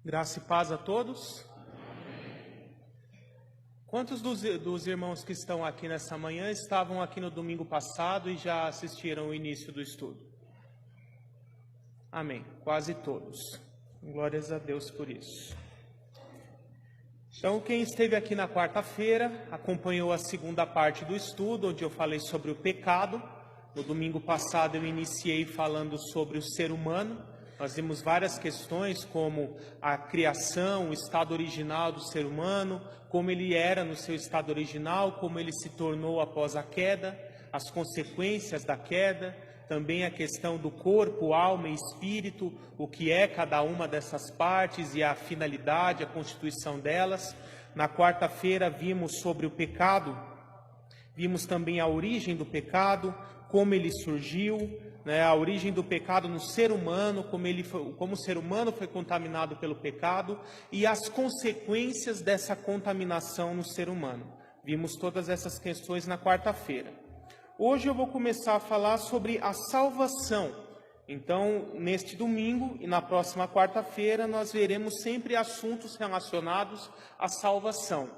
Graça e paz a todos. Quantos dos irmãos que estão aqui nessa manhã estavam aqui no domingo passado e já assistiram o início do estudo? Amém. Quase todos. Glórias a Deus por isso. Então, quem esteve aqui na quarta-feira acompanhou a segunda parte do estudo, onde eu falei sobre o pecado. No domingo passado eu iniciei falando sobre o ser humano. Nós vimos várias questões como a criação, o estado original do ser humano, como ele era no seu estado original, como ele se tornou após a queda, as consequências da queda, também a questão do corpo, alma e espírito, o que é cada uma dessas partes e a finalidade, a constituição delas. Na quarta-feira vimos sobre o pecado, vimos também a origem do pecado, como ele surgiu, a origem do pecado no ser humano, como o ser humano foi contaminado pelo pecado e as consequências dessa contaminação no ser humano. Vimos todas essas questões na quarta-feira. Hoje eu vou começar a falar sobre a salvação. Então, neste domingo e na próxima quarta-feira, nós veremos sempre assuntos relacionados à salvação.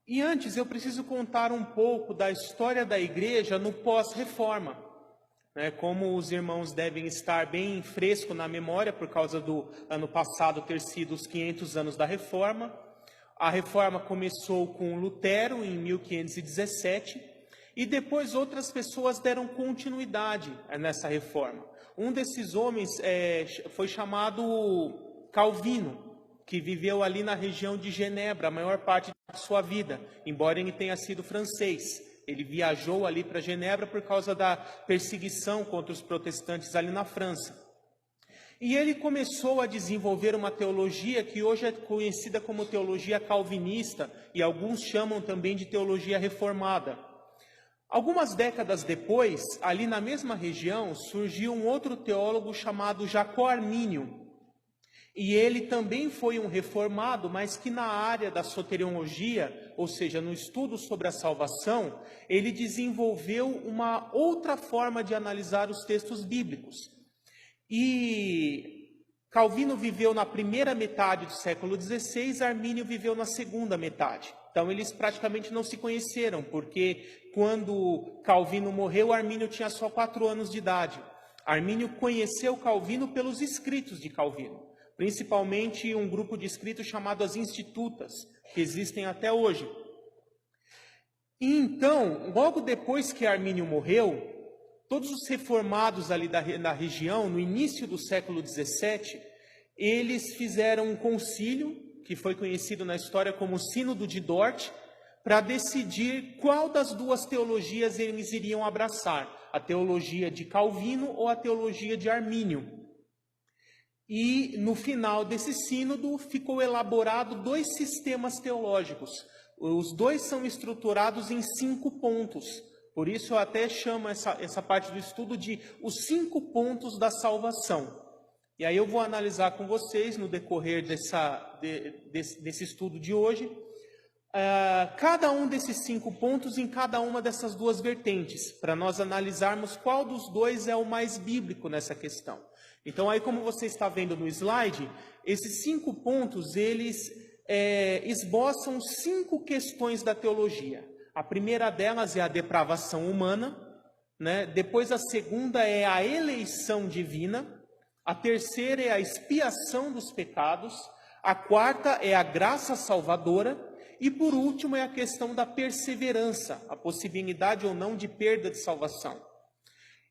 E antes, eu preciso contar um pouco da história da igreja no pós-reforma. Como os irmãos devem estar bem fresco na memória, por causa do ano passado ter sido os 500 anos da Reforma. A Reforma começou com Lutero em 1517 e depois outras pessoas deram continuidade nessa Reforma. Um desses homens foi chamado Calvino, que viveu ali na região de Genebra a maior parte da sua vida, embora ele tenha sido francês. Ele viajou ali para Genebra por causa da perseguição contra os protestantes ali na França. E ele começou a desenvolver uma teologia que hoje é conhecida como teologia calvinista e alguns chamam também de teologia reformada. Algumas décadas depois, ali na mesma região, surgiu um outro teólogo chamado Jacó Armínio. E ele também foi um reformado, mas que na área da soteriologia, ou seja, no estudo sobre a salvação, ele desenvolveu uma outra forma de analisar os textos bíblicos. E Calvino viveu na primeira metade do século XVI, Armínio viveu na segunda metade. Então eles praticamente não se conheceram, porque quando Calvino morreu, Armínio tinha só 4 anos de idade. Armínio conheceu Calvino pelos escritos de Calvino. Principalmente um grupo de escritos chamado as Institutas, que existem até hoje. E então, logo depois que Armínio morreu, todos os reformados ali da região, no início do século XVII, eles fizeram um concílio, que foi conhecido na história como Sínodo de Dort, para decidir qual das duas teologias eles iriam abraçar, a teologia de Calvino ou a teologia de Armínio. E no final desse sínodo ficou elaborado 2 sistemas teológicos. Os dois são estruturados em 5 pontos. Por isso eu até chamo essa parte do estudo de os 5 pontos da salvação. E aí eu vou analisar com vocês no decorrer desse estudo de hoje, cada um desses 5 pontos em cada uma dessas 2 vertentes, para nós analisarmos qual dos 2 é o mais bíblico nessa questão. Então, aí como você está vendo no slide, esses 5 pontos, eles esboçam 5 questões da teologia. A primeira delas é a depravação humana, Depois a segunda é a eleição divina, a terceira é a expiação dos pecados, a quarta é a graça salvadora e por último é a questão da perseverança, a possibilidade ou não de perda de salvação.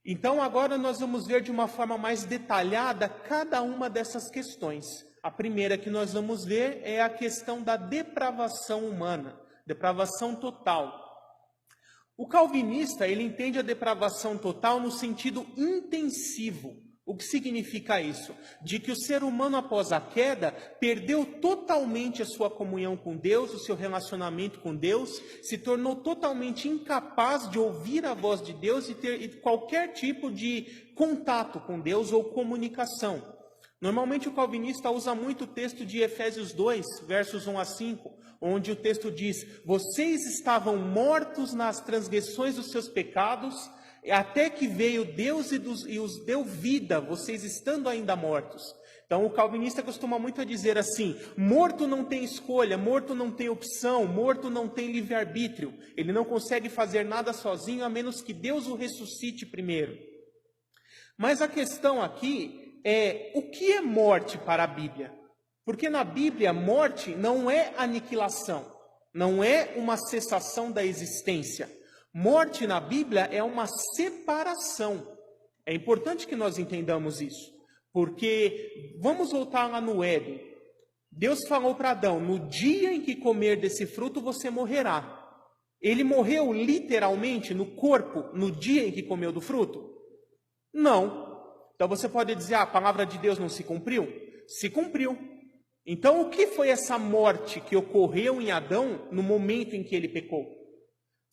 Então, agora nós vamos ver de uma forma mais detalhada cada uma dessas questões. A primeira que nós vamos ver é a questão da depravação humana, depravação total. O calvinista, ele entende a depravação total no sentido intensivo. O que significa isso? De que o ser humano, após a queda, perdeu totalmente a sua comunhão com Deus, o seu relacionamento com Deus, se tornou totalmente incapaz de ouvir a voz de Deus e ter qualquer tipo de contato com Deus ou comunicação. Normalmente o calvinista usa muito o texto de Efésios 2, versos 1 a 5, onde o texto diz: vocês estavam mortos nas transgressões dos seus pecados, até que veio Deus e os deu vida, vocês estando ainda mortos. Então o calvinista costuma muito a dizer assim: morto não tem escolha, morto não tem opção, morto não tem livre-arbítrio. Ele não consegue fazer nada sozinho a menos que Deus o ressuscite primeiro. Mas a questão aqui é: o que é morte para a Bíblia? Porque na Bíblia, morte não é aniquilação, não é uma cessação da existência. Morte na Bíblia é uma separação. É importante que nós entendamos isso. Porque, vamos voltar lá no Éden. Deus falou para Adão: no dia em que comer desse fruto, você morrerá. Ele morreu literalmente no corpo, no dia em que comeu do fruto? Não. Então você pode dizer: a palavra de Deus não se cumpriu? Se cumpriu. Então o que foi essa morte que ocorreu em Adão no momento em que ele pecou?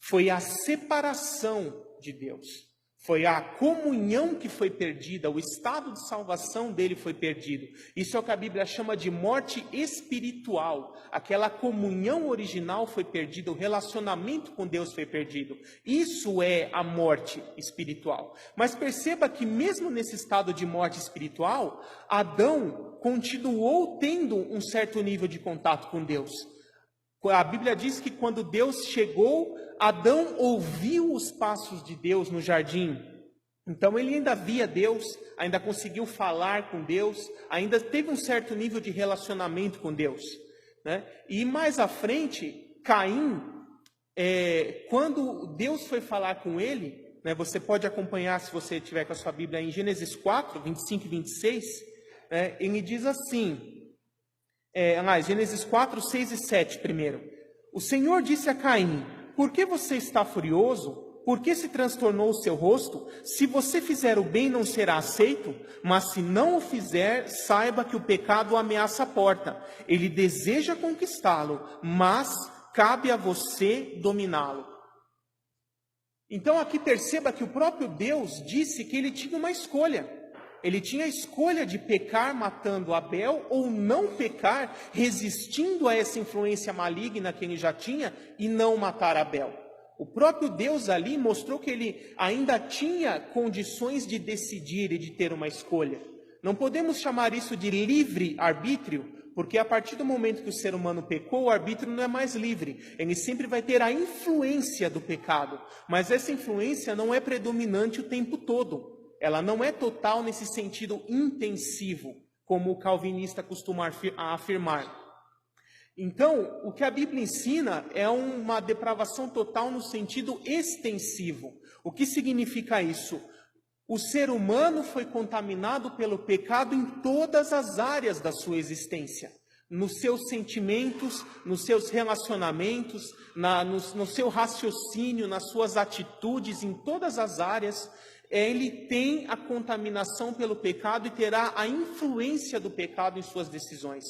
Foi a separação de Deus. Foi a comunhão que foi perdida, o estado de salvação dele foi perdido. Isso é o que a Bíblia chama de morte espiritual. Aquela comunhão original foi perdida, o relacionamento com Deus foi perdido. Isso é a morte espiritual. Mas perceba que mesmo nesse estado de morte espiritual, Adão continuou tendo um certo nível de contato com Deus. A Bíblia diz que quando Deus chegou, Adão ouviu os passos de Deus no jardim. Então ele ainda via Deus, ainda conseguiu falar com Deus, ainda teve um certo nível de relacionamento com Deus, né? E mais à frente, Caim, quando Deus foi falar com ele, né, você pode acompanhar se você tiver com a sua Bíblia em Gênesis 4, 25 e 26, ele diz assim... Gênesis 4, 6 e 7 primeiro. O Senhor disse a Caim: por que você está furioso? Por que se transtornou o seu rosto? Se você fizer o bem, não será aceito, mas se não o fizer, saiba que o pecado ameaça a porta. Ele deseja conquistá-lo, mas cabe a você dominá-lo. Então aqui perceba que o próprio Deus disse que ele tinha uma escolha. Ele tinha a escolha de pecar matando Abel ou não pecar, resistindo a essa influência maligna que ele já tinha e não matar Abel. O próprio Deus ali mostrou que ele ainda tinha condições de decidir e de ter uma escolha. Não podemos chamar isso de livre-arbítrio, porque a partir do momento que o ser humano pecou, o arbítrio não é mais livre. Ele sempre vai ter a influência do pecado, mas essa influência não é predominante o tempo todo. Ela não é total nesse sentido intensivo, como o calvinista costuma afirmar. Então, o que a Bíblia ensina é uma depravação total no sentido extensivo. O que significa isso? O ser humano foi contaminado pelo pecado em todas as áreas da sua existência. Nos seus sentimentos, nos seus relacionamentos, no seu raciocínio, nas suas atitudes, em todas as áreas. Ele tem a contaminação pelo pecado e terá a influência do pecado em suas decisões.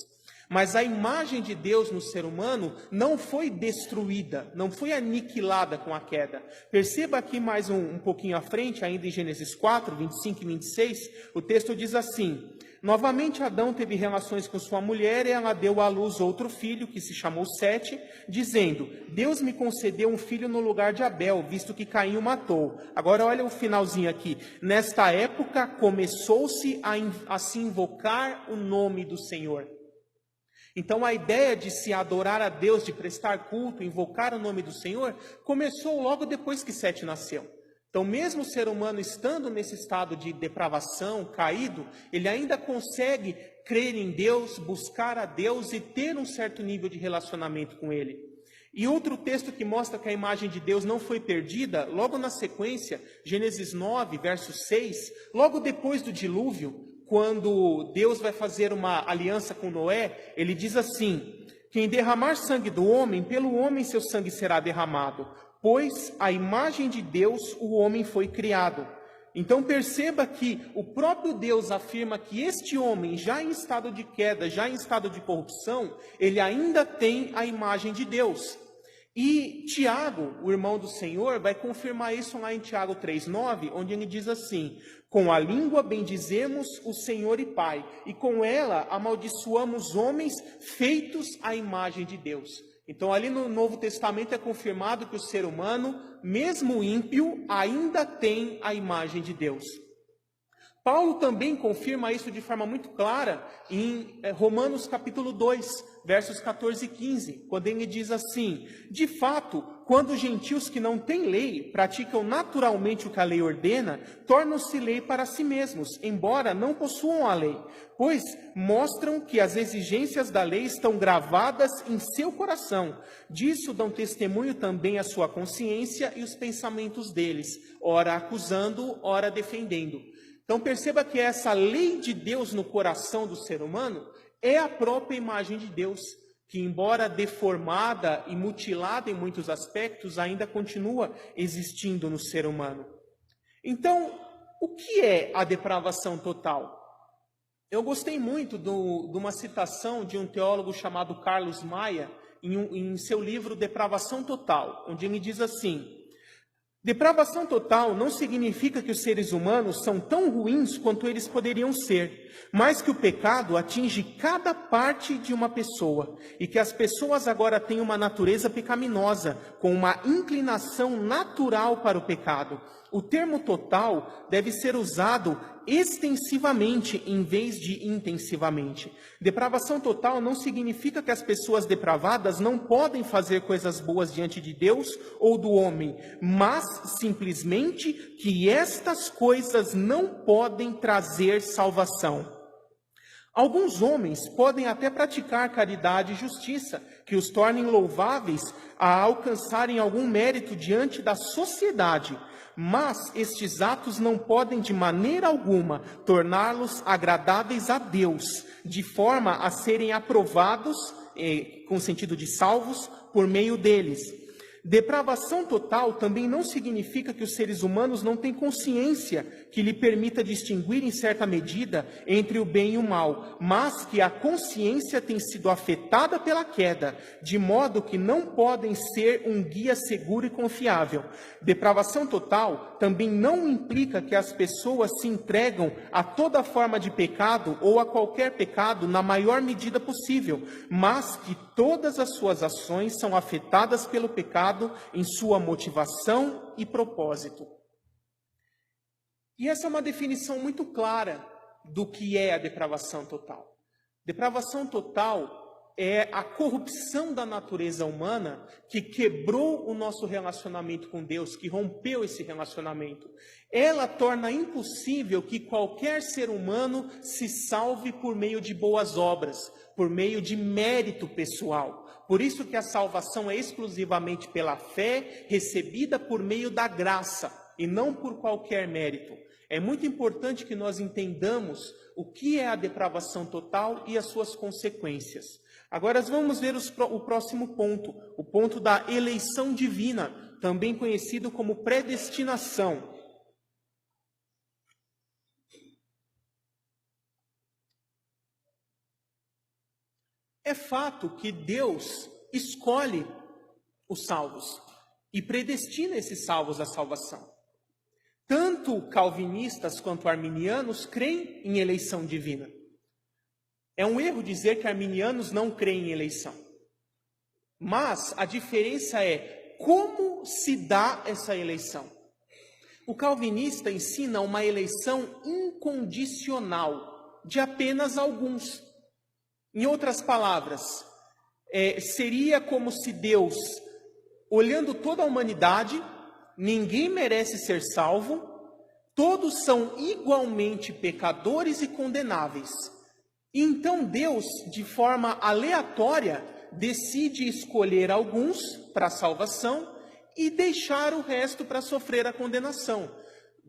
Mas a imagem de Deus no ser humano não foi destruída, não foi aniquilada com a queda. Perceba aqui mais um pouquinho à frente, ainda em Gênesis 4, 25 e 26, o texto diz assim: novamente Adão teve relações com sua mulher e ela deu à luz outro filho, que se chamou Sete, dizendo: Deus me concedeu um filho no lugar de Abel, visto que Caim o matou. Agora olha o finalzinho aqui. Nesta época começou-se a se invocar o nome do Senhor. Então a ideia de se adorar a Deus, de prestar culto, invocar o nome do Senhor, começou logo depois que Sete nasceu. Então, mesmo o ser humano estando nesse estado de depravação, caído, ele ainda consegue crer em Deus, buscar a Deus e ter um certo nível de relacionamento com Ele. E outro texto que mostra que a imagem de Deus não foi perdida, logo na sequência, Gênesis 9, verso 6, logo depois do dilúvio, quando Deus vai fazer uma aliança com Noé, ele diz assim: quem derramar sangue do homem, pelo homem seu sangue será derramado, pois a imagem de Deus o homem foi criado. Então perceba que o próprio Deus afirma que este homem, já em estado de queda, já em estado de corrupção, ele ainda tem a imagem de Deus. E Tiago, o irmão do Senhor, vai confirmar isso lá em Tiago 3,9, onde ele diz assim: com a língua bendizemos o Senhor e Pai, e com ela amaldiçoamos homens feitos à imagem de Deus. Então ali no Novo Testamento é confirmado que o ser humano, mesmo ímpio, ainda tem a imagem de Deus. Paulo também confirma isso de forma muito clara em Romanos capítulo 2, versos 14 e 15, quando ele diz assim: de fato, quando os gentios que não têm lei praticam naturalmente o que a lei ordena, tornam-se lei para si mesmos, embora não possuam a lei, pois mostram que as exigências da lei estão gravadas em seu coração. Disso dão testemunho também a sua consciência e os pensamentos deles, ora acusando, ora defendendo. Então perceba que essa lei de Deus no coração do ser humano é a própria imagem de Deus, que embora deformada e mutilada em muitos aspectos, ainda continua existindo no ser humano. Então, o que é a depravação total? Eu gostei muito de uma citação de um teólogo chamado Carlos Maia, em seu livro Depravação Total, onde ele diz assim: depravação total não significa que os seres humanos são tão ruins quanto eles poderiam ser, mas que o pecado atinge cada parte de uma pessoa e que as pessoas agora têm uma natureza pecaminosa, com uma inclinação natural para o pecado. O termo total deve ser usado extensivamente em vez de intensivamente. Depravação total não significa que as pessoas depravadas não podem fazer coisas boas diante de Deus ou do homem, mas simplesmente que estas coisas não podem trazer salvação. Alguns homens podem até praticar caridade e justiça, que os tornem louváveis a alcançarem algum mérito diante da sociedade, mas estes atos não podem de maneira alguma torná-los agradáveis a Deus, de forma a serem aprovados, com sentido de salvos, por meio deles. Depravação total também não significa que os seres humanos não têm consciência que lhe permita distinguir em certa medida entre o bem e o mal, mas que a consciência tem sido afetada pela queda, de modo que não podem ser um guia seguro e confiável. Depravação total também não implica que as pessoas se entregam a toda forma de pecado ou a qualquer pecado na maior medida possível, mas que todas as suas ações são afetadas pelo pecado em sua motivação e propósito. E essa é uma definição muito clara do que é a depravação total. Depravação total é a corrupção da natureza humana que quebrou o nosso relacionamento com Deus, que rompeu esse relacionamento. Ela torna impossível que qualquer ser humano se salve por meio de boas obras, por meio de mérito pessoal. Por isso que a salvação é exclusivamente pela fé, recebida por meio da graça, e não por qualquer mérito. É muito importante que nós entendamos o que é a depravação total e as suas consequências. Agora vamos ver o próximo ponto, o ponto da eleição divina, também conhecido como predestinação. É fato que Deus escolhe os salvos e predestina esses salvos à salvação. Tanto calvinistas quanto arminianos creem em eleição divina. É um erro dizer que arminianos não creem em eleição. Mas a diferença é como se dá essa eleição. O calvinista ensina uma eleição incondicional de apenas alguns. Em outras palavras, seria como se Deus, olhando toda a humanidade, ninguém merece ser salvo, todos são igualmente pecadores e condenáveis. E então Deus, de forma aleatória, decide escolher alguns para a salvação e deixar o resto para sofrer a condenação.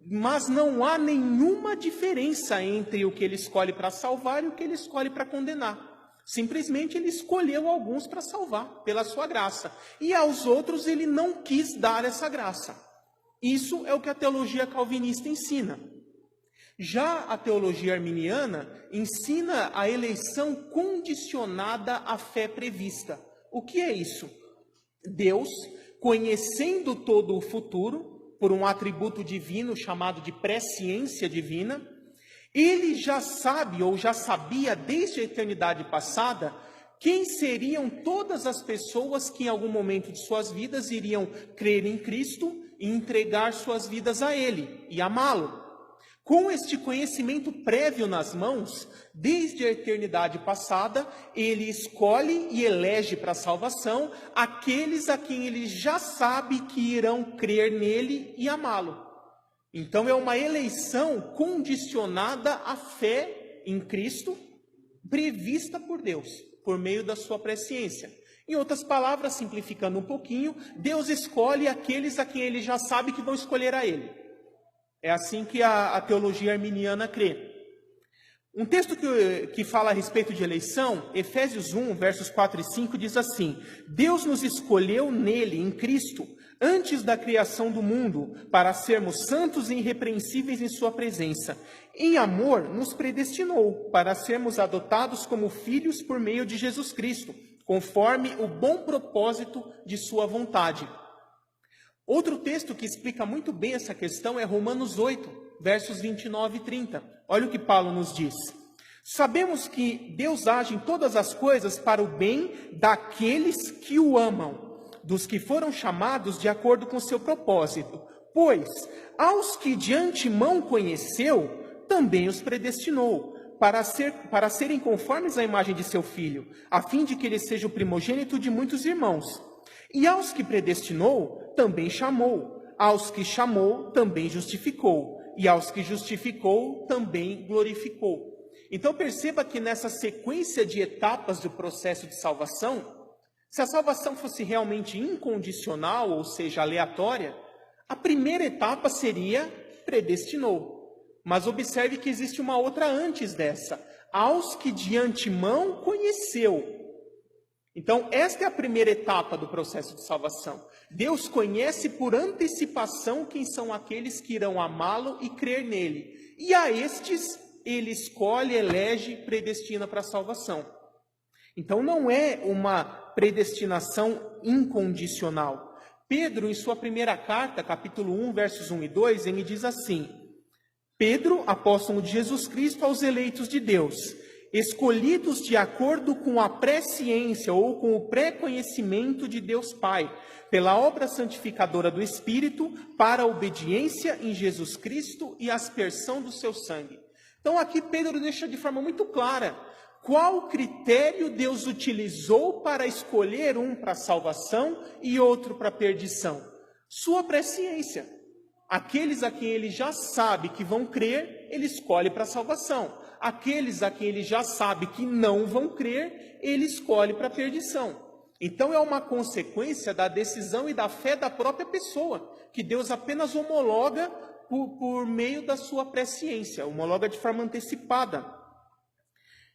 Mas não há nenhuma diferença entre o que ele escolhe para salvar e o que ele escolhe para condenar. Simplesmente ele escolheu alguns para salvar, pela sua graça. E aos outros ele não quis dar essa graça. Isso é o que a teologia calvinista ensina. Já a teologia arminiana ensina a eleição condicionada à fé prevista. O que é isso? Deus, conhecendo todo o futuro, por um atributo divino chamado de presciência divina, ele já sabe ou já sabia desde a eternidade passada quem seriam todas as pessoas que em algum momento de suas vidas iriam crer em Cristo e entregar suas vidas a Ele e amá-lo. Com este conhecimento prévio nas mãos, desde a eternidade passada, ele escolhe e elege para a salvação aqueles a quem ele já sabe que irão crer nele e amá-lo. Então é uma eleição condicionada à fé em Cristo, prevista por Deus, por meio da sua presciência. Em outras palavras, simplificando um pouquinho, Deus escolhe aqueles a quem ele já sabe que vão escolher a ele. É assim que a teologia arminiana crê. Um texto que fala a respeito de eleição, Efésios 1, versos 4 e 5, diz assim: Deus nos escolheu nele, em Cristo, antes da criação do mundo, para sermos santos e irrepreensíveis em sua presença. Em amor, nos predestinou para sermos adotados como filhos por meio de Jesus Cristo, conforme o bom propósito de sua vontade. Outro texto que explica muito bem essa questão é Romanos 8, versos 29 e 30. Olha o que Paulo nos diz. Sabemos que Deus age em todas as coisas para o bem daqueles que o amam, dos que foram chamados de acordo com seu propósito. Pois, aos que de antemão conheceu, também os predestinou, para serem conformes à imagem de seu Filho, a fim de que ele seja o primogênito de muitos irmãos. E aos que predestinou, também chamou. Aos que chamou, também justificou. E aos que justificou, também glorificou. Então perceba que nessa sequência de etapas do processo de salvação, se a salvação fosse realmente incondicional, ou seja, aleatória, a primeira etapa seria predestinou. Mas observe que existe uma outra antes dessa. Aos que de antemão conheceu. Então, esta é a primeira etapa do processo de salvação. Deus conhece por antecipação quem são aqueles que irão amá-lo e crer nele. E a estes, ele escolhe, elege, predestina para a salvação. Então, não é uma predestinação incondicional. Pedro, em sua primeira carta, capítulo 1, versos 1 e 2, ele diz assim: Pedro, apóstolo de Jesus Cristo, aos eleitos de Deus, escolhidos de acordo com a presciência ou com o pré-conhecimento de Deus Pai, pela obra santificadora do Espírito, para a obediência em Jesus Cristo e aspersão do seu sangue. Então aqui Pedro deixa de forma muito clara qual critério Deus utilizou para escolher um para a salvação e outro para a perdição. Sua presciência. Aqueles a quem ele já sabe que vão crer, ele escolhe para a salvação. Aqueles a quem ele já sabe que não vão crer, ele escolhe para a perdição. Então é uma consequência da decisão e da fé da própria pessoa, que Deus apenas homologa por meio da sua presciência, homologa de forma antecipada.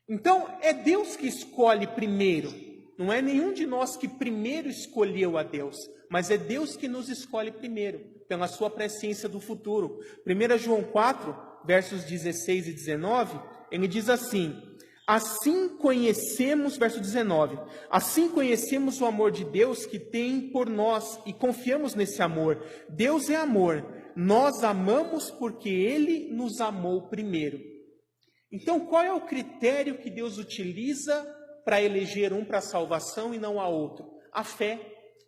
Então é Deus que escolhe primeiro, não é nenhum de nós que primeiro escolheu a Deus, mas é Deus que nos escolhe primeiro, pela sua presciência do futuro. 1 João 4, versos 16 e 19, ele diz assim: assim conhecemos, verso 19, assim conhecemos o amor de Deus que tem por nós e confiamos nesse amor. Deus é amor, nós amamos porque Ele nos amou primeiro. Então, qual é o critério que Deus utiliza para eleger um para a salvação e não a outro? A fé.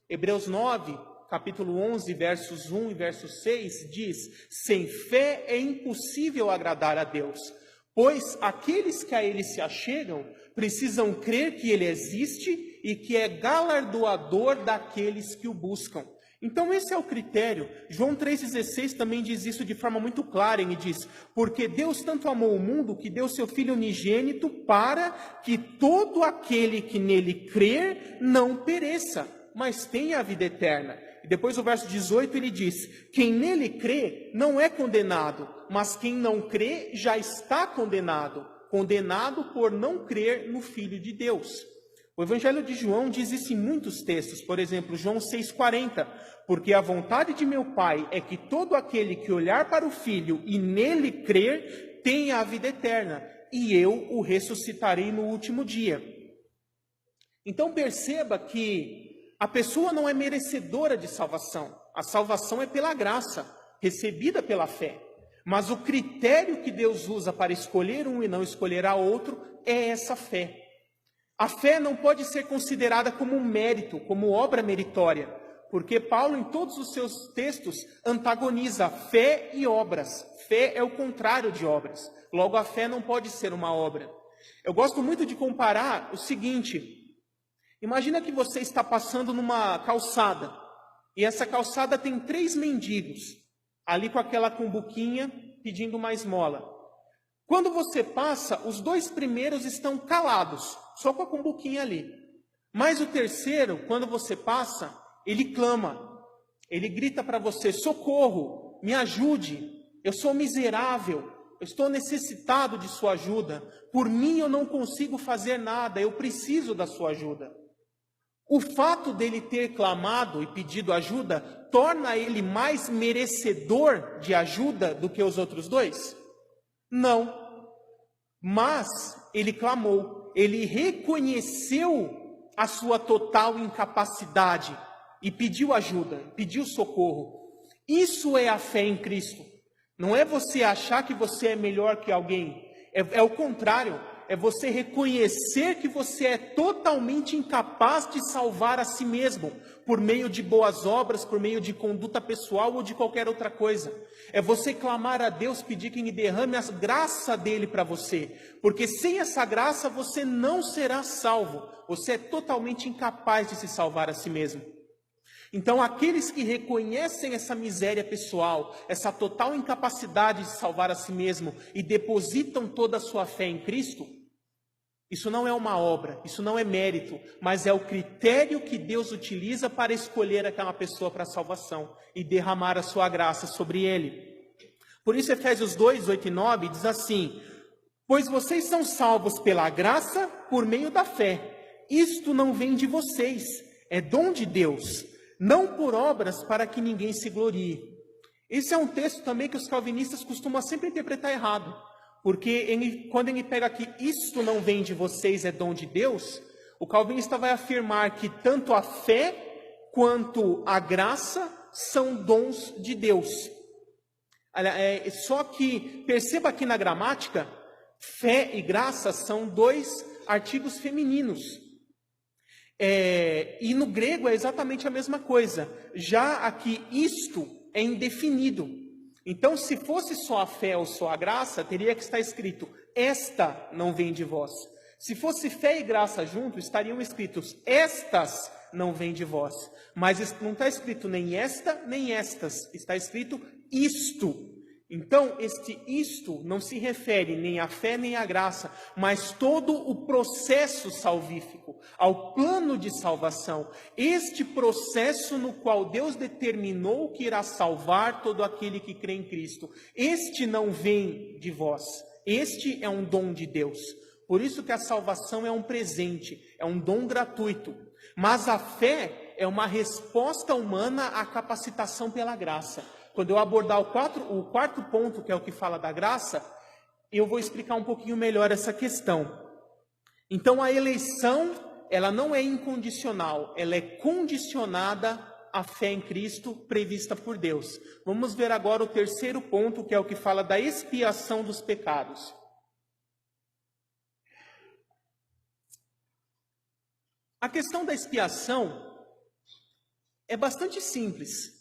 Hebreus 9, capítulo 11, versos 1 e verso 6, diz: sem fé é impossível agradar a Deus, pois aqueles que a Ele se achegam precisam crer que Ele existe e que é galardoador daqueles que o buscam. Então esse é o critério. João 3,16 também diz isso de forma muito clara. Ele diz: porque Deus tanto amou o mundo que deu seu Filho unigênito para que todo aquele que nele crer não pereça, mas tenha a vida eterna. E depois o verso 18 ele diz: quem nele crê não é condenado, mas quem não crê já está condenado, condenado por não crer no Filho de Deus. O Evangelho de João diz isso em muitos textos, por exemplo, João 6,40, porque a vontade de meu Pai é que todo aquele que olhar para o Filho e nele crer, tenha a vida eterna, e eu o ressuscitarei no último dia. Então perceba que a pessoa não é merecedora de salvação, a salvação é pela graça, recebida pela fé. Mas o critério que Deus usa para escolher um e não escolher a outro é essa fé. A fé não pode ser considerada como um mérito, como obra meritória, porque Paulo, em todos os seus textos, antagoniza fé e obras. Fé é o contrário de obras. Logo, a fé não pode ser uma obra. Eu gosto muito de comparar o seguinte: imagina que você está passando numa calçada, e essa calçada tem 3 mendigos, ali com aquela cumbuquinha, pedindo uma esmola. Quando você passa, os 2 primeiros estão calados, só com a cumbuquinha ali. Mas o terceiro, quando você passa, ele clama, ele grita para você: socorro, me ajude, eu sou miserável, eu estou necessitado de sua ajuda, por mim eu não consigo fazer nada, eu preciso da sua ajuda. O fato dele ter clamado e pedido ajuda torna ele mais merecedor de ajuda do que os outros 2? Não. Mas ele clamou, ele reconheceu a sua total incapacidade e pediu ajuda, pediu socorro. Isso é a fé em Cristo. Não é você achar que você é melhor que alguém. É o contrário. É você reconhecer que você é totalmente incapaz de salvar a si mesmo, por meio de boas obras, por meio de conduta pessoal ou de qualquer outra coisa. É você clamar a Deus, pedir que Ele derrame a graça dele para você, porque sem essa graça você não será salvo. Você é totalmente incapaz de se salvar a si mesmo. Então, aqueles que reconhecem essa miséria pessoal, essa total incapacidade de salvar a si mesmo e depositam toda a sua fé em Cristo, isso não é uma obra, isso não é mérito, mas é o critério que Deus utiliza para escolher aquela pessoa para a salvação e derramar a sua graça sobre ele. Por isso, Efésios 2, 8 e 9 diz assim: pois vocês são salvos pela graça por meio da fé. Isto não vem de vocês, é dom de Deus, não por obras para que ninguém se glorie. Esse é um texto também que os calvinistas costumam sempre interpretar errado. Porque quando ele pega aqui, isto não vem de vocês, é dom de Deus, o calvinista vai afirmar que tanto a fé quanto a graça são dons de Deus. Só que, perceba aqui na gramática, fé e graça são 2 artigos femininos. E no grego é exatamente a mesma coisa. Já aqui, isto é indefinido. Então, se fosse só a fé ou só a graça, teria que estar escrito: esta não vem de vós. Se fosse fé e graça juntos, estariam escritos: estas não vêm de vós. Mas não está escrito nem esta, nem estas. Está escrito isto. Então, este isto não se refere nem à fé nem à graça, mas todo o processo salvífico, ao plano de salvação. Este processo no qual Deus determinou que irá salvar todo aquele que crê em Cristo. Este não vem de vós. Este é um dom de Deus. Por isso que a salvação é um presente, é um dom gratuito. Mas a fé é uma resposta humana à capacitação pela graça. Quando eu abordar o quarto ponto, que é o que fala da graça, eu vou explicar um pouquinho melhor essa questão. Então, a eleição, ela não é incondicional, ela é condicionada à fé em Cristo prevista por Deus. Vamos ver agora o terceiro ponto, que é o que fala da expiação dos pecados. A questão da expiação é bastante simples.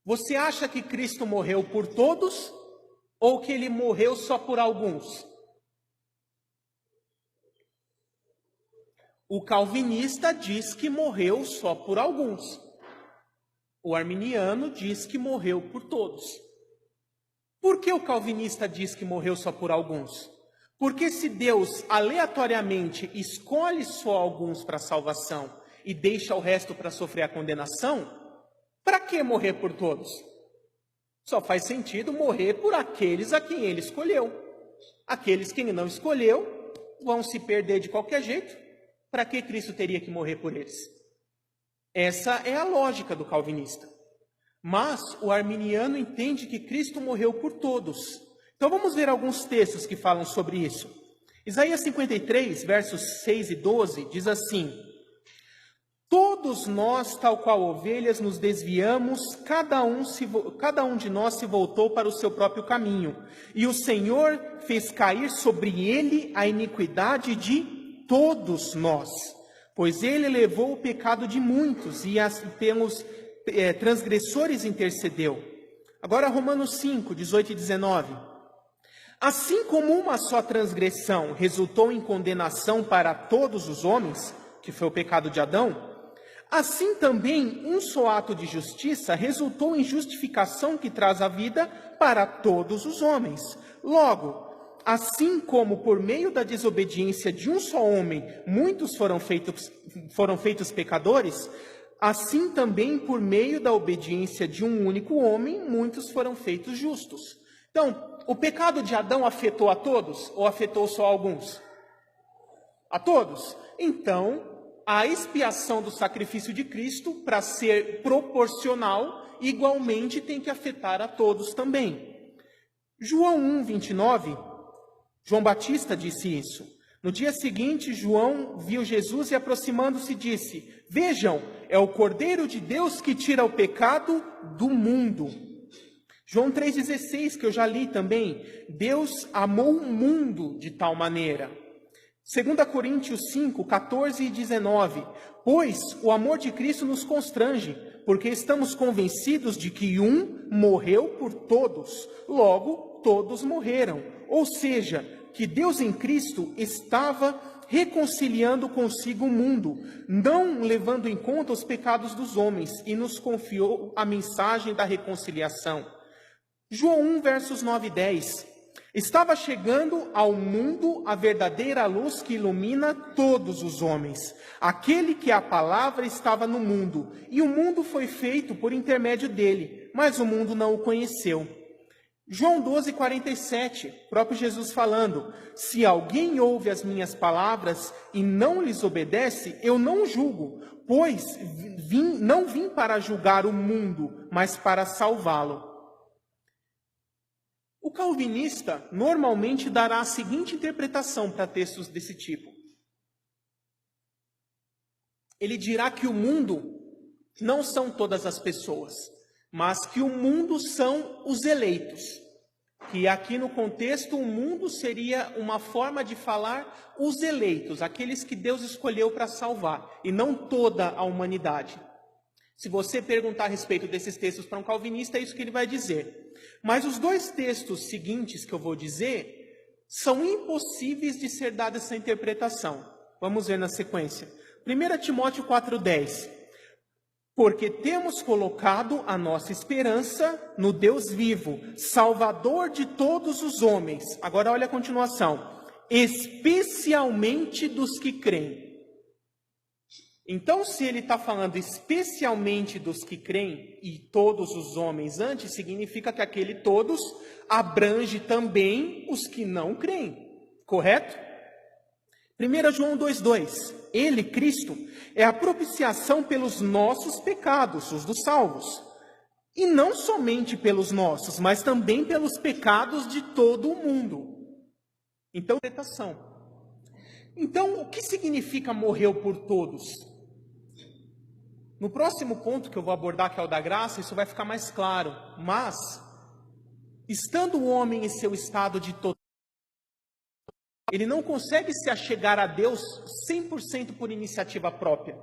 Você acha que Cristo morreu por todos ou que Ele morreu só por alguns? O calvinista diz que morreu só por alguns. O arminiano diz que morreu por todos. Por que o calvinista diz que morreu só por alguns? Porque se Deus aleatoriamente escolhe só alguns para a salvação e deixa o resto para sofrer a condenação, para que morrer por todos? Só faz sentido morrer por aqueles a quem Ele escolheu. Aqueles que Ele não escolheu vão se perder de qualquer jeito. Para que Cristo teria que morrer por eles? Essa é a lógica do calvinista. Mas o arminiano entende que Cristo morreu por todos. Então vamos ver alguns textos que falam sobre isso. Isaías 53, versos 6 e 12, diz assim: todos nós, tal qual ovelhas, nos desviamos, cada um de nós se voltou para o seu próprio caminho. E o Senhor fez cair sobre ele a iniquidade de todos nós. pois ele levou o pecado de muitos e pelos transgressores intercedeu. Agora Romanos 5, 18 e 19. Assim como uma só transgressão resultou em condenação para todos os homens, que foi o pecado de Adão, assim também um só ato de justiça resultou em justificação que traz a vida para todos os homens. Logo, assim como por meio da desobediência de um só homem muitos foram feitos pecadores, assim também por meio da obediência de um único homem muitos foram feitos justos. Então, o pecado de Adão afetou a todos ou afetou só alguns? A todos. Então, a expiação do sacrifício de Cristo, para ser proporcional, igualmente tem que afetar a todos também. João 1, 29, João Batista disse isso. No dia seguinte, João viu Jesus e, aproximando-se, disse: Vejam, é o Cordeiro de Deus que tira o pecado do mundo. João 3,16, que eu já li também. Deus amou o mundo de tal maneira. 2 Coríntios 5, 14 e 19. Pois o amor de Cristo nos constrange, porque estamos convencidos de que um morreu por todos, logo todos morreram. Ou seja, que Deus em Cristo estava reconciliando consigo o mundo, não levando em conta os pecados dos homens, e nos confiou a mensagem da reconciliação. João 1, versos 9 e 10. Estava chegando ao mundo a verdadeira luz que ilumina todos os homens. Aquele que a palavra estava no mundo, e o mundo foi feito por intermédio dele, mas o mundo não o conheceu. João 12, 47, próprio Jesus falando: Se alguém ouve as minhas palavras e não lhes obedece, eu não julgo, pois não vim para julgar o mundo, mas para salvá-lo. O calvinista normalmente dará a seguinte interpretação para textos desse tipo. Ele dirá que o mundo não são todas as pessoas, mas que o mundo são os eleitos. Que aqui no contexto o mundo seria uma forma de falar os eleitos, aqueles que Deus escolheu para salvar, e não toda a humanidade. Se você perguntar a respeito desses textos para um calvinista, é isso que ele vai dizer. Mas os dois textos seguintes que eu vou dizer são impossíveis de ser dada essa interpretação. Vamos ver na sequência. 1 Timóteo 4,10. Porque temos colocado a nossa esperança no Deus vivo, Salvador de todos os homens. Agora olha a continuação. Especialmente dos que creem. Então, se ele está falando especialmente dos que creem e todos os homens antes, significa que aquele todos abrange também os que não creem. Correto? 1 João 2,2. Ele, Cristo, é a propiciação pelos nossos pecados, os dos salvos. E não somente pelos nossos, mas também pelos pecados de todo o mundo. Então, interpretação. Então, o que significa morreu por todos? No próximo ponto que eu vou abordar, que é o da graça, isso vai ficar mais claro. Mas, estando o homem em seu estado de total, ele não consegue se achegar a Deus 100% por iniciativa própria.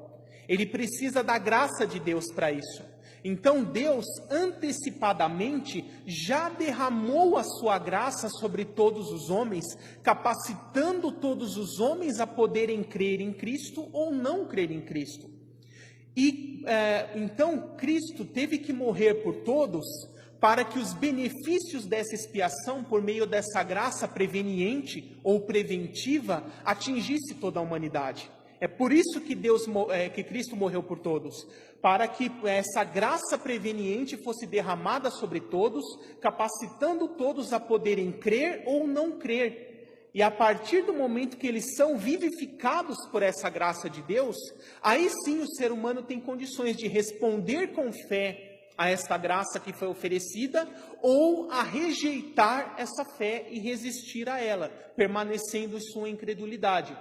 Ele precisa da graça de Deus para isso. Então Deus, antecipadamente, já derramou a sua graça sobre todos os homens, capacitando todos os homens a poderem crer em Cristo ou não crer em Cristo. E então Cristo teve que morrer por todos para que os benefícios dessa expiação, por meio dessa graça preveniente ou preventiva, atingisse toda a humanidade. É por isso que que Cristo morreu por todos, para que essa graça preveniente fosse derramada sobre todos, capacitando todos a poderem crer ou não crer. E a partir do momento que eles são vivificados por essa graça de Deus, aí sim o ser humano tem condições de responder com fé a esta graça que foi oferecida, ou a rejeitar essa fé e resistir a ela, permanecendo em sua incredulidade.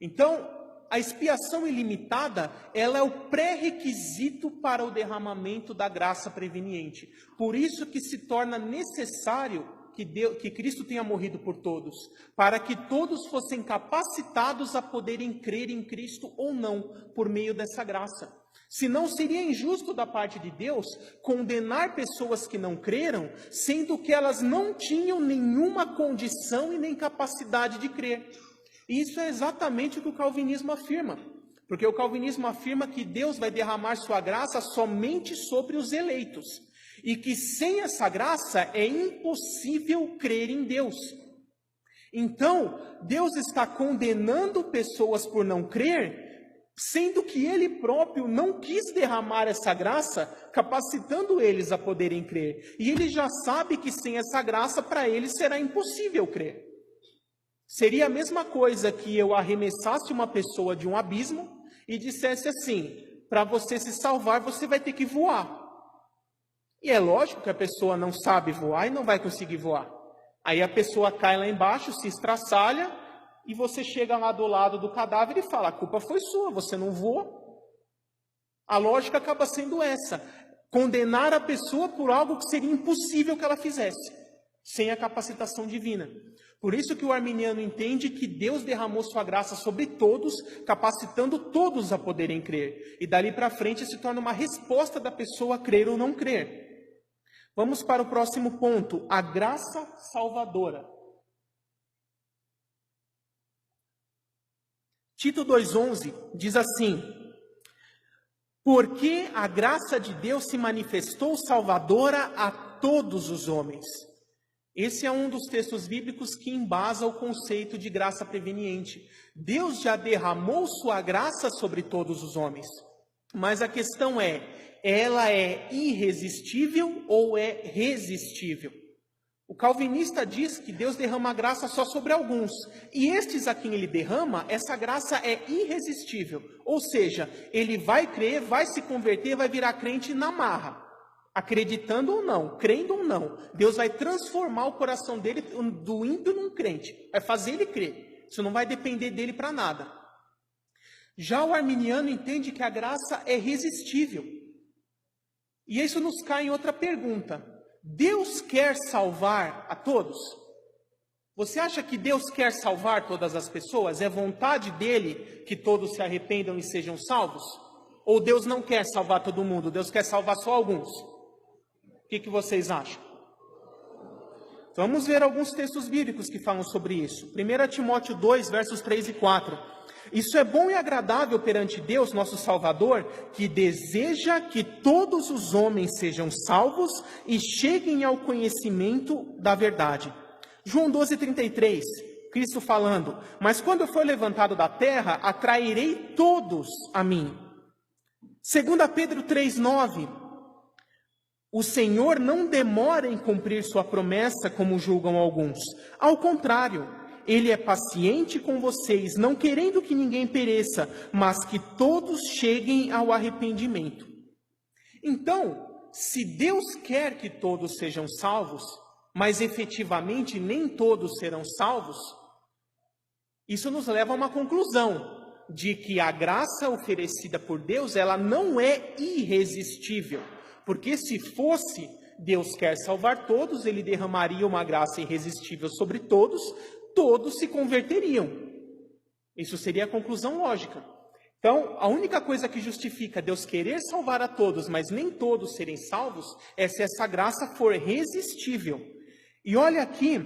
Então, a expiação ilimitada, ela é o pré-requisito para o derramamento da graça preveniente. Por isso que se torna necessário que Cristo tenha morrido por todos, para que todos fossem capacitados a poderem crer em Cristo ou não, por meio dessa graça. Senão seria injusto da parte de Deus condenar pessoas que não creram, sendo que elas não tinham nenhuma condição e nem capacidade de crer. E isso é exatamente o que o calvinismo afirma. Porque o calvinismo afirma que Deus vai derramar sua graça somente sobre os eleitos. E que sem essa graça é impossível crer em Deus. Então, Deus está condenando pessoas por não crer, sendo que Ele próprio não quis derramar essa graça, capacitando eles a poderem crer. E Ele já sabe que sem essa graça, para eles será impossível crer. Seria a mesma coisa que eu arremessasse uma pessoa de um abismo e dissesse assim: para você se salvar, você vai ter que voar. E é lógico que a pessoa não sabe voar e não vai conseguir voar. Aí a pessoa cai lá embaixo, se estraçalha, e você chega lá do lado do cadáver e fala: a culpa foi sua, você não voou. A lógica acaba sendo essa: condenar a pessoa por algo que seria impossível que ela fizesse, sem a capacitação divina. Por isso que o arminiano entende que Deus derramou sua graça sobre todos, capacitando todos a poderem crer. E dali para frente se torna uma resposta da pessoa crer ou não crer. Vamos para o próximo ponto, a graça salvadora. Tito 2,11 diz assim: porque a graça de Deus se manifestou salvadora a todos os homens. Esse é um dos textos bíblicos que embasa o conceito de graça preveniente. Deus já derramou sua graça sobre todos os homens. Mas a questão é, ela é irresistível ou é resistível? O calvinista diz que Deus derrama a graça só sobre alguns. E estes a quem ele derrama, essa graça é irresistível. Ou seja, ele vai crer, vai se converter, vai virar crente na marra. Acreditando ou não, crendo ou não, Deus vai transformar o coração dele, do ímpio, num crente. Vai fazer ele crer. Isso não vai depender dele para nada. Já o arminiano entende que a graça é resistível. E isso nos cai em outra pergunta. Deus quer salvar a todos? Você acha que Deus quer salvar todas as pessoas? É vontade dele que todos se arrependam e sejam salvos? Ou Deus não quer salvar todo mundo, Deus quer salvar só alguns? O que vocês acham? Vamos ver alguns textos bíblicos que falam sobre isso. 1 Timóteo 2, versos 3 e 4. Isso é bom e agradável perante Deus, nosso Salvador, que deseja que todos os homens sejam salvos e cheguem ao conhecimento da verdade. João 12, 33, Cristo falando: mas quando eu for levantado da terra, atrairei todos a mim. 2 Pedro 3, 9. O Senhor não demora em cumprir sua promessa, como julgam alguns. Ao contrário, Ele é paciente com vocês, não querendo que ninguém pereça, mas que todos cheguem ao arrependimento. Então, se Deus quer que todos sejam salvos, mas efetivamente nem todos serão salvos, isso nos leva a uma conclusão de que a graça oferecida por Deus, ela não é irresistível. Porque se fosse, Deus quer salvar todos, Ele derramaria uma graça irresistível sobre todos, todos se converteriam. Isso seria a conclusão lógica. Então, a única coisa que justifica Deus querer salvar a todos, mas nem todos serem salvos, é se essa graça for resistível. E olha aqui,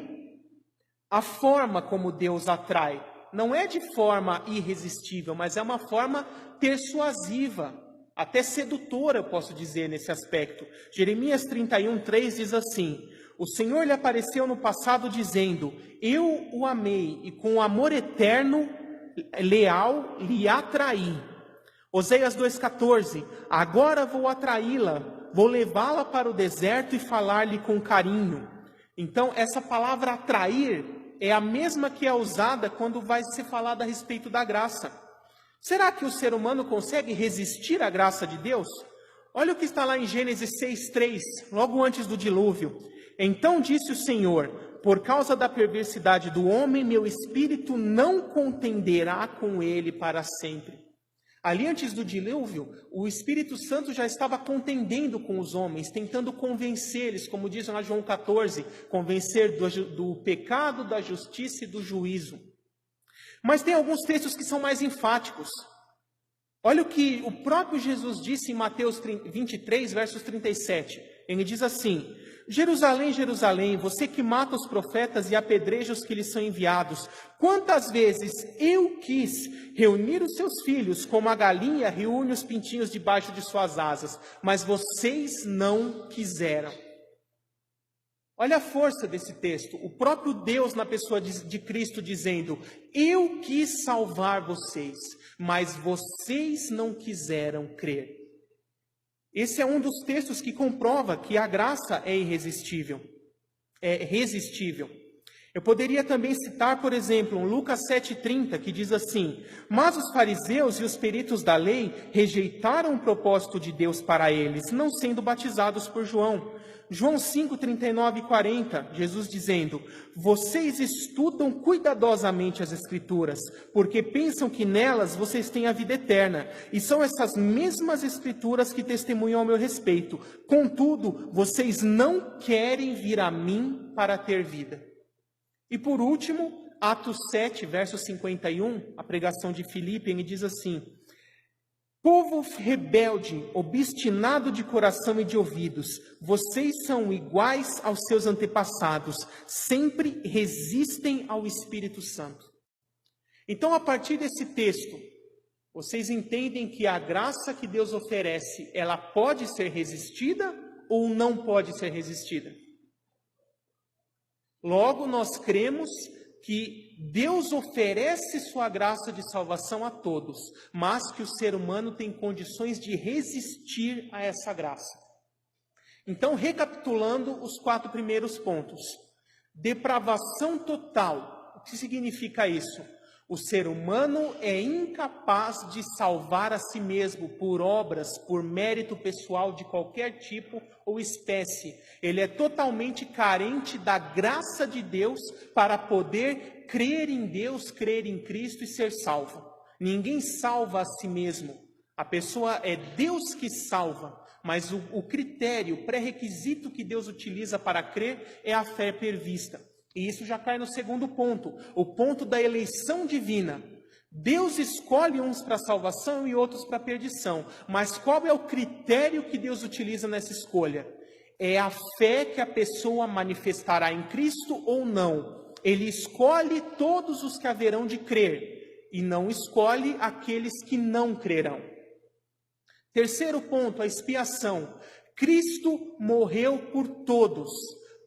a forma como Deus atrai, não é de forma irresistível, mas é uma forma persuasiva. Até sedutora, eu posso dizer, nesse aspecto. Jeremias 31, 3 diz assim: o Senhor lhe apareceu no passado dizendo: eu o amei e com amor eterno, leal, lhe atraí. Oséias 2,14: agora vou atraí-la, vou levá-la para o deserto e falar-lhe com carinho. Então, essa palavra atrair é a mesma que é usada quando vai ser falado a respeito da graça. Será que o ser humano consegue resistir à graça de Deus? Olha o que está lá em Gênesis 6,3, logo antes do dilúvio. Então disse o Senhor: por causa da perversidade do homem, meu espírito não contenderá com ele para sempre. Ali antes do dilúvio, o Espírito Santo já estava contendendo com os homens, tentando convencer eles, como diz lá João 14, convencer do pecado, da justiça e do juízo. Mas tem alguns textos que são mais enfáticos. Olha o que o próprio Jesus disse em Mateus 23, versos 37. Ele diz assim: Jerusalém, Jerusalém, você que mata os profetas e apedreja os que lhes são enviados, quantas vezes eu quis reunir os seus filhos, como a galinha reúne os pintinhos debaixo de suas asas, mas vocês não quiseram. Olha a força desse texto, o próprio Deus na pessoa de Cristo dizendo: eu quis salvar vocês, mas vocês não quiseram crer. Esse é um dos textos que comprova que a graça é irresistível, é resistível. Eu poderia também citar, por exemplo, Lucas 7,30, que diz assim: mas os fariseus e os peritos da lei rejeitaram o propósito de Deus para eles, não sendo batizados por João. João 5, 39 e 40, Jesus dizendo: vocês estudam cuidadosamente as Escrituras, porque pensam que nelas vocês têm a vida eterna, e são essas mesmas Escrituras que testemunham ao meu respeito. Contudo, vocês não querem vir a mim para ter vida. E por último, Atos 7, verso 51, a pregação de Filipe, ele diz assim: povo rebelde, obstinado de coração e de ouvidos, vocês são iguais aos seus antepassados, sempre resistem ao Espírito Santo. Então, a partir desse texto, vocês entendem que a graça que Deus oferece, ela pode ser resistida ou não pode ser resistida? Logo, nós cremos que Deus oferece sua graça de salvação a todos, mas que o ser humano tem condições de resistir a essa graça. Então, recapitulando os 4 primeiros pontos. Depravação total. O que significa isso? O ser humano é incapaz de salvar a si mesmo por obras, por mérito pessoal de qualquer tipo ou espécie. Ele é totalmente carente da graça de Deus para poder crer em Deus, crer em Cristo e ser salvo. Ninguém salva a si mesmo. A pessoa é Deus que salva, mas o critério, o pré-requisito que Deus utiliza para crer é a fé prevista. E isso já cai no segundo ponto, o ponto da eleição divina. Deus escolhe uns para a salvação e outros para a perdição. Mas qual é o critério que Deus utiliza nessa escolha? É a fé que a pessoa manifestará em Cristo ou não. Ele escolhe todos os que haverão de crer e não escolhe aqueles que não crerão. Terceiro ponto, a expiação. Cristo morreu por todos,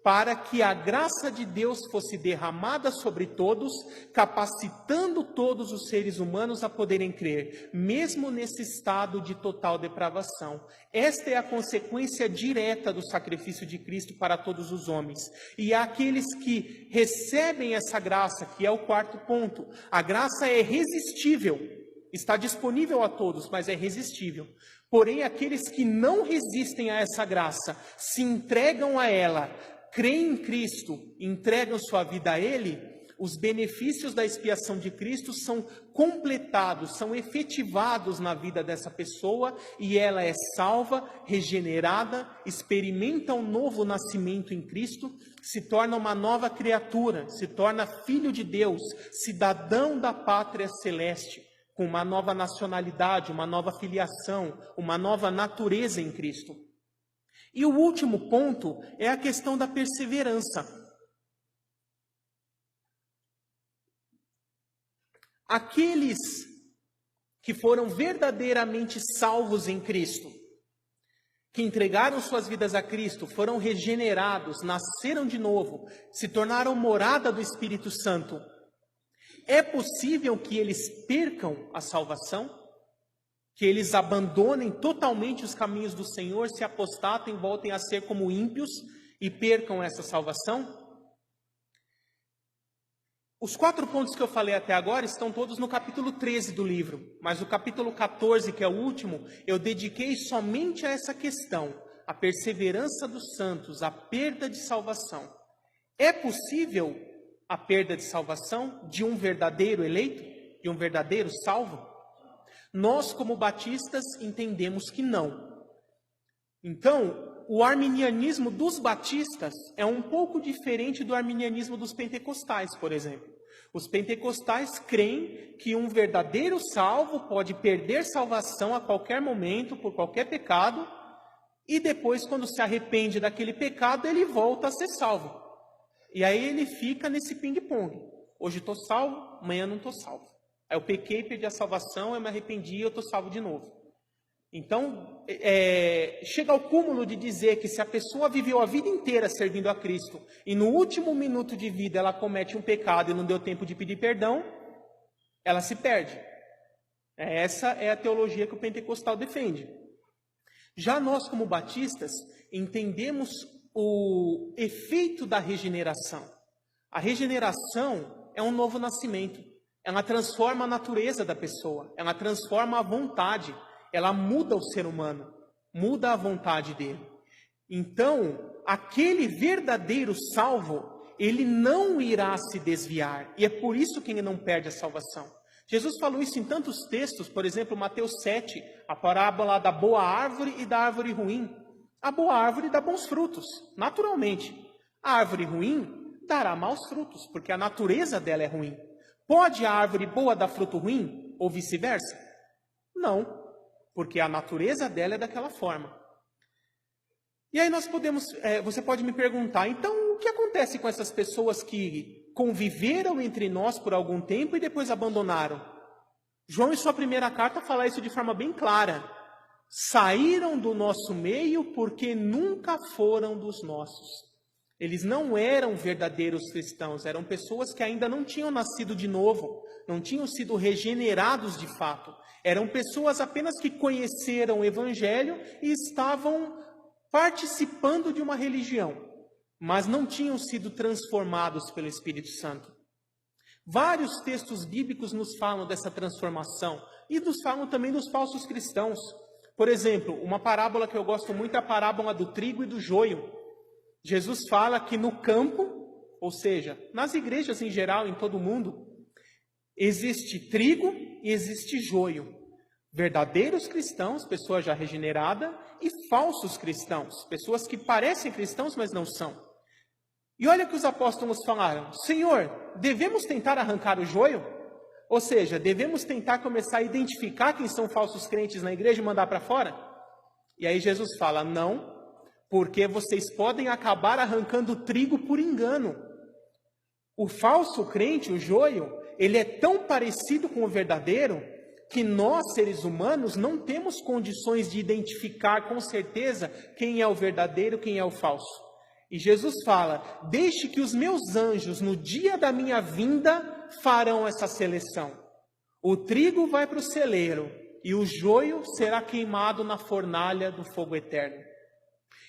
para que a graça de Deus fosse derramada sobre todos, capacitando todos os seres humanos a poderem crer, mesmo nesse estado de total depravação. Esta é a consequência direta do sacrifício de Cristo para todos os homens. E aqueles que recebem essa graça, que é o quarto ponto, a graça é irresistível, está disponível a todos, mas é irresistível. Porém, aqueles que não resistem a essa graça, se entregam a ela, creem em Cristo, entregam sua vida a Ele, os benefícios da expiação de Cristo são completados, são efetivados na vida dessa pessoa e ela é salva, regenerada, experimenta um novo nascimento em Cristo, se torna uma nova criatura, se torna filho de Deus, cidadão da pátria celeste, com uma nova nacionalidade, uma nova filiação, uma nova natureza em Cristo. E o último ponto é a questão da perseverança. Aqueles que foram verdadeiramente salvos em Cristo, que entregaram suas vidas a Cristo, foram regenerados, nasceram de novo, se tornaram morada do Espírito Santo, é possível que eles percam a salvação? Que eles abandonem totalmente os caminhos do Senhor, se apostatem, voltem a ser como ímpios e percam essa salvação? Os 4 pontos que eu falei até agora estão todos no capítulo 13 do livro, mas o capítulo 14, que é o último, eu dediquei somente a essa questão, a perseverança dos santos, a perda de salvação. É possível a perda de salvação de um verdadeiro eleito, de um verdadeiro salvo? Nós, como batistas, entendemos que não. Então, o arminianismo dos batistas é um pouco diferente do arminianismo dos pentecostais, por exemplo. Os pentecostais creem que um verdadeiro salvo pode perder salvação a qualquer momento, por qualquer pecado, e depois, quando se arrepende daquele pecado, ele volta a ser salvo. E aí ele fica nesse ping-pong. Hoje estou salvo, amanhã não estou salvo. Aí eu pequei, perdi a salvação, eu me arrependi e eu estou salvo de novo. Então, chega ao cúmulo de dizer que se a pessoa viveu a vida inteira servindo a Cristo e no último minuto de vida ela comete um pecado e não deu tempo de pedir perdão, ela se perde. Essa é a teologia que o pentecostal defende. Já nós, como batistas, entendemos o efeito da regeneração. A regeneração é um novo nascimento. Ela transforma a natureza da pessoa, ela transforma a vontade. Ela muda o ser humano, muda a vontade dele. Então, aquele verdadeiro salvo, ele não irá se desviar. E é por isso que ele não perde a salvação. Jesus falou isso em tantos textos, por exemplo, Mateus 7, a parábola da boa árvore e da árvore ruim. A boa árvore dá bons frutos, naturalmente. A árvore ruim dará maus frutos, porque a natureza dela é ruim. Pode a árvore boa dar fruto ruim, ou vice-versa? Não. Porque a natureza dela é daquela forma. E aí nós podemos, você pode me perguntar, então o que acontece com essas pessoas que conviveram entre nós por algum tempo e depois abandonaram? João, em sua primeira carta, fala isso de forma bem clara. Saíram do nosso meio porque nunca foram dos nossos. Eles não eram verdadeiros cristãos, eram pessoas que ainda não tinham nascido de novo, não tinham sido regenerados de fato. Eram pessoas apenas que conheceram o Evangelho e estavam participando de uma religião, mas não tinham sido transformados pelo Espírito Santo. Vários textos bíblicos nos falam dessa transformação e nos falam também dos falsos cristãos. Por exemplo, uma parábola que eu gosto muito é a parábola do trigo e do joio. Jesus fala que no campo, ou seja, nas igrejas em geral, em todo o mundo, existe trigo e existe joio. Verdadeiros cristãos, pessoas já regeneradas, e falsos cristãos, pessoas que parecem cristãos, mas não são. E olha o que os apóstolos falaram: Senhor, devemos tentar arrancar o joio? Ou seja, devemos tentar começar a identificar quem são falsos crentes na igreja e mandar para fora? E aí Jesus fala: não, porque vocês podem acabar arrancando trigo por engano. O falso crente, o joio, ele é tão parecido com o verdadeiro que nós, seres humanos, não temos condições de identificar com certeza quem é o verdadeiro, quem é o falso. E Jesus fala: deixe que os meus anjos, no dia da minha vinda, farão essa seleção. O trigo vai para o celeiro e o joio será queimado na fornalha do fogo eterno.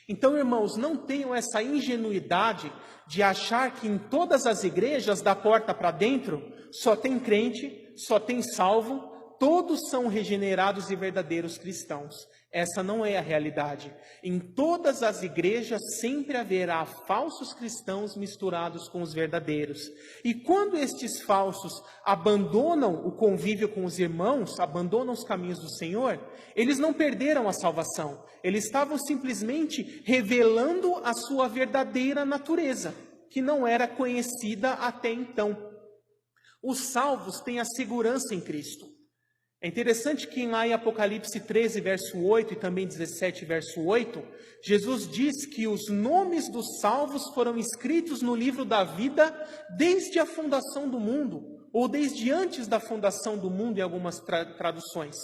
Então, irmãos, não tenham essa ingenuidade de achar que em todas as igrejas, da porta para dentro, só tem crente, só tem salvo, todos são regenerados e verdadeiros cristãos. Essa não é a realidade. Em todas as igrejas sempre haverá falsos cristãos misturados com os verdadeiros. E quando estes falsos abandonam o convívio com os irmãos, abandonam os caminhos do Senhor, eles não perderam a salvação. Eles estavam simplesmente revelando a sua verdadeira natureza, que não era conhecida até então. Os salvos têm a segurança em Cristo. É interessante que lá em Apocalipse 13, verso 8 e também 17, verso 8, Jesus diz que os nomes dos salvos foram escritos no livro da vida desde a fundação do mundo, ou desde antes da fundação do mundo em algumas traduções.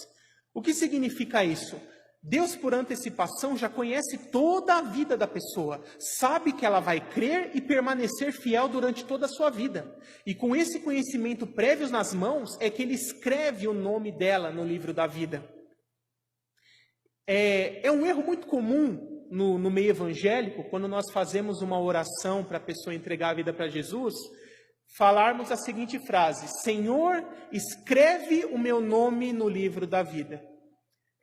O que significa isso? Deus, por antecipação, já conhece toda a vida da pessoa, sabe que ela vai crer e permanecer fiel durante toda a sua vida. E com esse conhecimento prévio nas mãos, é que ele escreve o nome dela no livro da vida. É um erro muito comum no meio evangélico, quando nós fazemos uma oração para a pessoa entregar a vida para Jesus, falarmos a seguinte frase: Senhor, escreve o meu nome no livro da vida.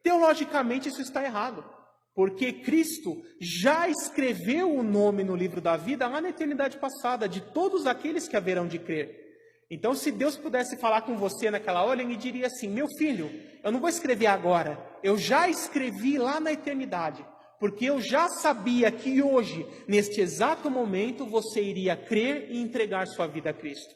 Teologicamente isso está errado, porque Cristo já escreveu o nome no livro da vida lá na eternidade passada, de todos aqueles que haverão de crer. Então, se Deus pudesse falar com você naquela hora, ele diria assim: meu filho, eu não vou escrever agora, eu já escrevi lá na eternidade, porque eu já sabia que hoje, neste exato momento, você iria crer e entregar sua vida a Cristo.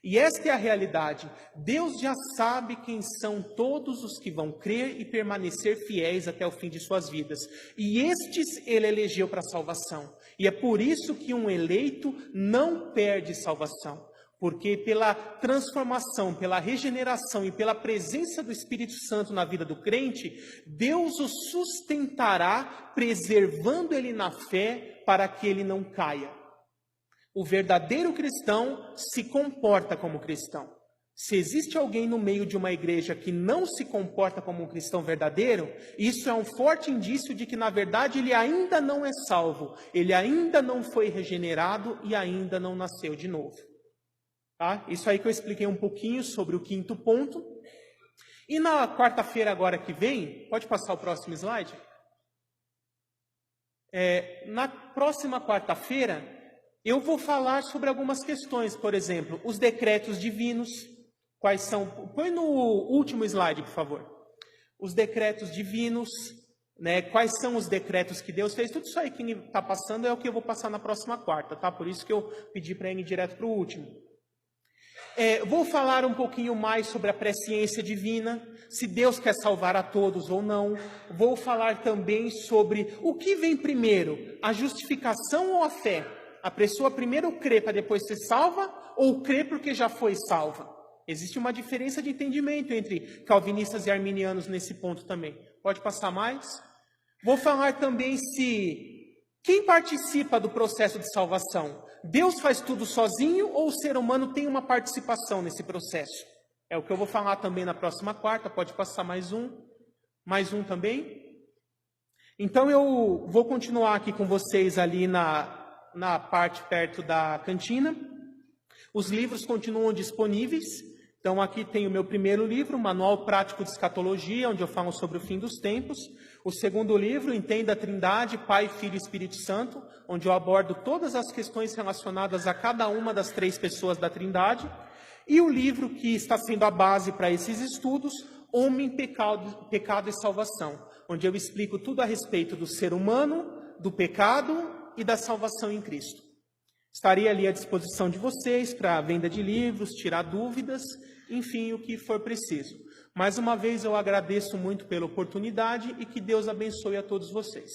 E esta é a realidade. Deus já sabe quem são todos os que vão crer e permanecer fiéis até o fim de suas vidas. E estes ele elegeu para a salvação. E é por isso que um eleito não perde salvação. Porque pela transformação, pela regeneração e pela presença do Espírito Santo na vida do crente, Deus o sustentará, preservando ele na fé para que ele não caia. O verdadeiro cristão se comporta como cristão. Se existe alguém no meio de uma igreja que não se comporta como um cristão verdadeiro, isso é um forte indício de que, na verdade, ele ainda não é salvo, ele ainda não foi regenerado e ainda não nasceu de novo. Tá? Isso aí que eu expliquei um pouquinho sobre o quinto ponto. E na quarta-feira agora que vem, pode passar o próximo slide? Na próxima quarta-feira, eu vou falar sobre algumas questões, por exemplo, os decretos divinos, quais são... Põe no último slide, por favor. Os decretos divinos, né? Quais são os decretos que Deus fez? Tudo isso aí que está passando é o que eu vou passar na próxima quarta, tá? Por isso que eu pedi para ir direto para o último. Vou falar um pouquinho mais sobre a presciência divina, se Deus quer salvar a todos ou não. Vou falar também sobre o que vem primeiro, a justificação ou a fé? A pessoa primeiro crê para depois ser salva ou crê porque já foi salva? Existe uma diferença de entendimento entre calvinistas e arminianos nesse ponto também. Pode passar mais? Vou falar também quem participa do processo de salvação? Deus faz tudo sozinho ou o ser humano tem uma participação nesse processo? É o que eu vou falar também na próxima quarta. Pode passar mais um. Mais um também. Então eu vou continuar aqui com vocês ali na parte perto da cantina. Os livros continuam disponíveis. Então aqui tem o meu primeiro livro, Manual Prático de Escatologia, onde eu falo sobre o fim dos tempos. O segundo livro, Entenda a Trindade, Pai, Filho e Espírito Santo, onde eu abordo todas as questões relacionadas a cada uma das três pessoas da Trindade. E o livro que está sendo a base para esses estudos, Homem, Pecado e Salvação, onde eu explico tudo a respeito do ser humano, do pecado e da salvação em Cristo. Estarei ali à disposição de vocês para a venda de livros, tirar dúvidas, enfim, o que for preciso. Mais uma vez eu agradeço muito pela oportunidade e que Deus abençoe a todos vocês.